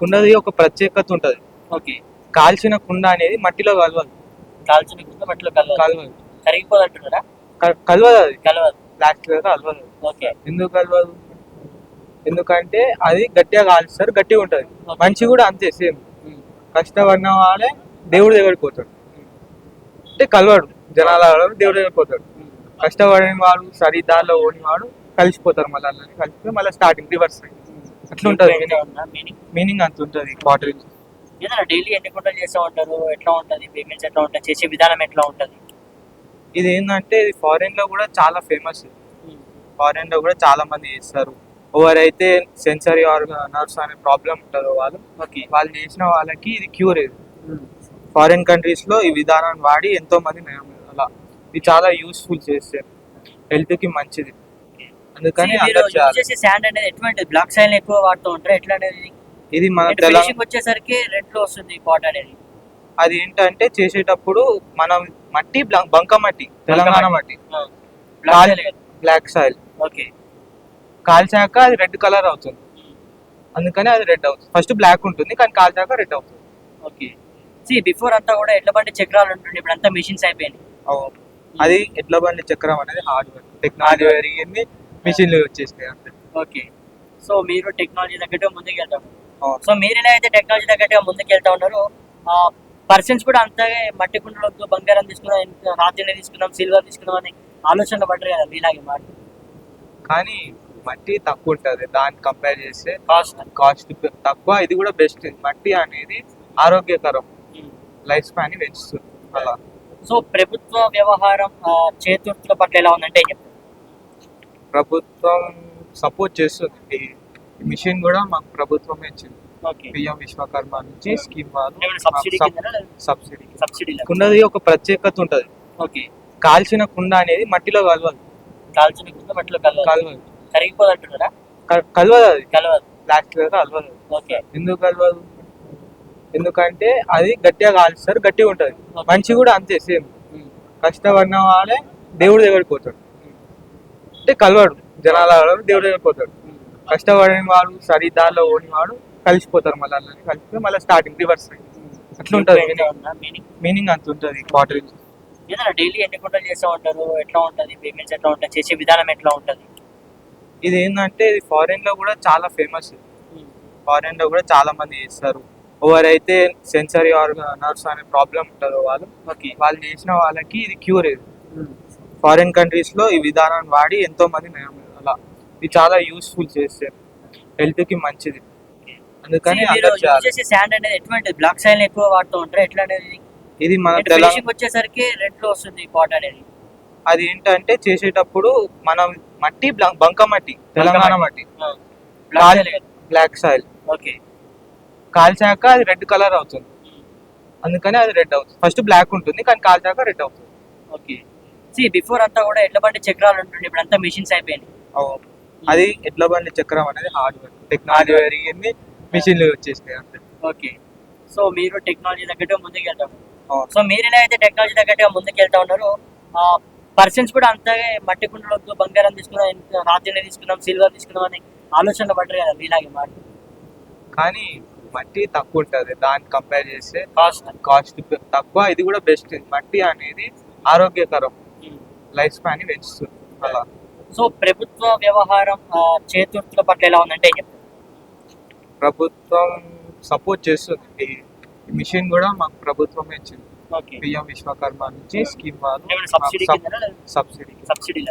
కుండది ఒక ప్రత్యేకత ఉంటది. ఓకే. కాల్చిన కుండ అనేది మట్టిలో కలవదు. కాల్చిన కుండ మట్టిలో కలవదు. కలవదు. కరిగిపోదంటున్నారా? కలవదు అది. కలవదు. ప్లాస్టిక్ కలవదు. ఓకే. ఎందుకు కలవదు? ఎందుకంటే అది గట్టిగా కాల్స్తారు, గట్టిగా ఉంటది. ఓకే. మనిషి కూడా అంతే సేమ్. కష్టపడిన వాడే దేవుడి దగ్గరికి పోతాడు. అంటే కలవాడు జనాల దేవుడి దగ్గరికి పోతాడు. కష్టపడిన వాడు సరి దారిలో ఓడిన వాడు కలిసిపోతారు. మళ్ళీ అలా కలిసిపోయి మళ్ళీ స్టార్టింగ్ రివర్స్ అట్లా ఉంటది. మీనింగ్ అంత ఉంటది. బాటిల్ ఏదైనా డైలీ ఎన్ని కుండలు చేస్తూ ఉంటారు? ఎట్లా ఉంటది? పేమెంట్స్ ఎట్లా ఉంటాయి? చేసే విధానం ఎట్లా ఉంటది? ఇది ఏంటంటే ఇది ఫారెన్ లో కూడా చాలా ఫేమస్. ఫారెన్ లో కూడా చాలా మంది చేస్తారు. ఎవరైతే సెన్సరీ నర్వ్స్ అనే ప్రాబ్లం ఉంటుందో వాళ్ళు చేసిన వాళ్ళకి ఇది క్యూర్. ఇది ఫారెన్ కంట్రీస్ లో ఈ విధానాన్ని వాడి ఎంతో మంది అలా ఇది చాలా యూస్ఫుల్ చేస్తారు, హెల్త్ కి మంచిది. అందుకని శాండ్ అనేది ఎటువంటి బ్లాక్ సాయిల్ ఎక్కువ వాడుతూ ఉంటారు. ఎట్లా అనేది ఇది మన తెలంగాణ వచ్చేసరికి రెడ్ లో వస్తుంది పాట్ అనేది. అది ఏంటంటే చేసేటప్పుడు మనం మట్టి బంక మట్టి, తెలంగాణ మట్టి, బ్లాక్ సాయిల్ ఓకే కాల్చాక అది రెడ్ కలర్ అవుతుంది. అందుకని అది రెడ్ అవుతుంది. ఫస్ట్ బ్లాక్ ఉంటుంది కానీ కాల్చాక రెడ్ అవుతుంది. ఓకే. బిఫోర్ అంతా కూడా ఎడ్ల బండి చక్రాలు ఉంటుండే, ఇప్పుడు అంతా మిషన్స్ అయిపోయింది. అది ఎడ్ల బండి చక్రం అనేది హార్డ్వేర్, టెక్నాలజీ పెరిగింది, మిషన్లు వచ్చేసినాయి అంతే. ఓకే. సో మీరు టెక్నాలజీ తగ్గట్టుగా ముందుకు వెళ్తారు. సో మీరు ఎలా అయితే టెక్నాలజీ తగ్గట్టుగా ముందుకు వెళ్తా ఉన్నారు, పర్సన్స్ కూడా అంతగా మట్టి కుండలతో బంగారం తీసుకుందాం, రాజ్యాన్ని తీసుకుందాం, సిల్వర్ తీసుకుందాం అని ఆలోచనలు పడరు కదా మీలాగే మాట. కానీ మట్టి తక్కువ ఉంటుంది దాన్ని కంపేర్ చేస్తే, కాస్ట్ తక్కువ. ఇది కూడా బెస్ట్. మట్టి అనేది ఆరోగ్యకరం, లైఫ్ స్పాన్ పెంచుతుంది అలా. సో ప్రభుత్వ వ్యవహారం చేతుల పట్ల ఎలా ఉందంటే ప్రభుత్వం సపోర్ట్ చేస్తుంది. మిషన్ కూడా మాకు ప్రభుత్వమే ఇచ్చింది. పిఎం విశ్వకర్మ నుంచి స్కీమ్ సబ్సిడీ. కుండది ఒక ప్రత్యేకత ఉంటది. ఓకే. కాల్చిన కుండ అనేది మట్టిలో కలవదు. కాల్చిన కుండ మట్టిలో కలవదు. కరిగిపోదంటున్నారా? కలవదు అది. కలవదు. ప్లాస్టిక్ కలవదు. ఓకే. ఎందుకు కలవదు? ఎందుకంటే అది గట్టిగా కాల్స్తారు, గట్టిగా ఉంటది. మనిషి కూడా అంతే సేమ్. కష్టపడిన వాడే దేవుడి దగ్గరికి పోతాడు. అంటే కలవాడు జనాల దేవుడి దగ్గరికి పోతాడు. కష్టపడిన వాడు సరి దారిలో ఓడిన వాడు కలిసిపోతారు. మళ్ళీ అలా కలిసిపోయి మళ్ళీ స్టార్టింగ్ రివర్స్ అట్లా ఉంటది. మీనింగ్ అంత ఉంటది. బాటిల్ ఏదైనా డైలీ ఎన్ని కుండలు చేస్తూ ఉంటారు? ఎట్లా ఉంటది? పేమెంట్స్ ఎట్లా ఉంటాయి? చేసే విధానం ఎట్లా ఉంటది? ఇది ఏంటంటే ఇది ఫారెన్ లో కూడా చాలా ఫేమస్. ఫారెన్ లో కూడా చాలా మంది చేస్తారు. ఎవరైతే సెన్సరీ నర్వ్స్ అనే ప్రాబ్లం ఉంటుందో వాళ్ళు చేసిన వాళ్ళకి ఇది క్యూర్. ఇది ఫారెన్ కంట్రీస్ లో ఈ విధానాన్ని వాడి ఎంతో మంది అలా ఇది చాలా యూస్ఫుల్ చేస్తారు, హెల్త్ కి మంచిది. అందుకని శాండ్ అనేది ఎటువంటి బ్లాక్ సాయిల్ ఎక్కువ వాడుతూ ఉంటారు. ఎట్లా అనేది ఇది మన తెలంగాణ వచ్చేసరికి రెడ్ లో వస్తుంది పాట్ అనేది. అది ఏంటంటే చేసేటప్పుడు మనం మట్టి బంక మట్టి, తెలంగాణ మట్టి, బ్లాక్ సాయిల్ ఓకే కాల్చాక అది రెడ్ కలర్ అవుతుంది. అందుకని అది రెడ్ అవుతుంది. ఫస్ట్ బ్లాక్ ఉంటుంది కానీ కాల్చాక రెడ్ అవుతుంది. ఓకే. బిఫోర్ అంతా కూడా ఎడ్ల బండి చక్రాలు ఉంటుండే, ఇప్పుడు అంతా మిషన్స్ అయిపోయింది. అది ఎడ్ల బండి చక్రం అనేది హార్డ్వేర్, టెక్నాలజీ పెరిగింది, మిషన్లు వచ్చేసినాయి అంతే. ఓకే. సో మీరు టెక్నాలజీ తగ్గట్టుగా ముందుకు వెళ్తారు. సో మీరు ఎలా అయితే టెక్నాలజీ తగ్గట్టుగా ముందుకు వెళ్తా ఉన్నారు, పర్సన్స్ కూడా అంతగా మట్టి కుండలతో బంగారం తీసుకుందాం, రాజ్యాన్ని తీసుకుందాం, సిల్వర్ తీసుకుందాం అని ఆలోచనలు పడరు కదా మీలాగే మాట. కానీ మట్టి తక్కువ ఉంటుంది దాన్ని కంపేర్ చేస్తే, కాస్ట్ తక్కువ. ఇది కూడా బెస్ట్. మట్టి అనేది ఆరోగ్యకరం, లైఫ్ స్పాన్ పెంచుతుంది అలా. సో ప్రభుత్వ వ్యవహారం చేతుల పట్ల ఎలా ఉందంటే ప్రభుత్వం సపోర్ట్ చేస్తుంది. మిషన్ కూడా మాకు ప్రభుత్వమే ఇచ్చింది. పిఎం విశ్వకర్మ నుంచి స్కీమ్ సబ్సిడీ